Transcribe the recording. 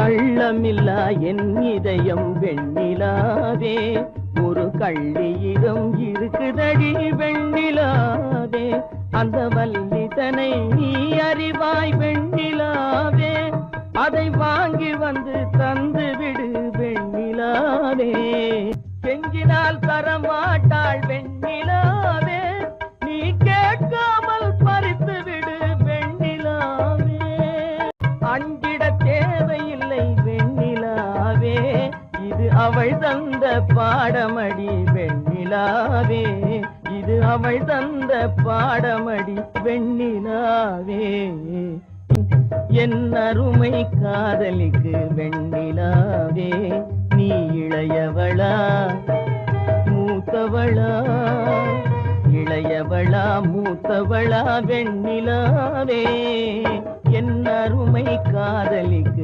கள்ளமில்லா என் இதயம் வெண்ணிலாவே, ஒரு கள்ளியிடம் இருக்குதடி வெண்ணிலாவே. அந்த வல்லிதனை நீ அறிவாய் வெண்ணிலாவே, அதை வாங்கி வந்து தந்து விடு வெண்ணிலாவே. கெஞ்சினால் தரமாட்டாள் வெண்ணிலாவே, நீ கேட்காமல் பறித்து விடு வெண்ணிலாவே. அஞ்சிட தேவையில்லை வெண்ணிலாவே, இது அவள் தந்த பாடமடி வெண்ணிலாவே, இது அவள் தந்த பாடமடி வெண்ணிலாவே. என் அருமை காதலிக்கு வெண்ணிலாவே, நீ இளையவளா மூத்தவளா, இளையவளா மூத்தவளா வெண்ணிலாவே, என் அருமை காதலிக்கு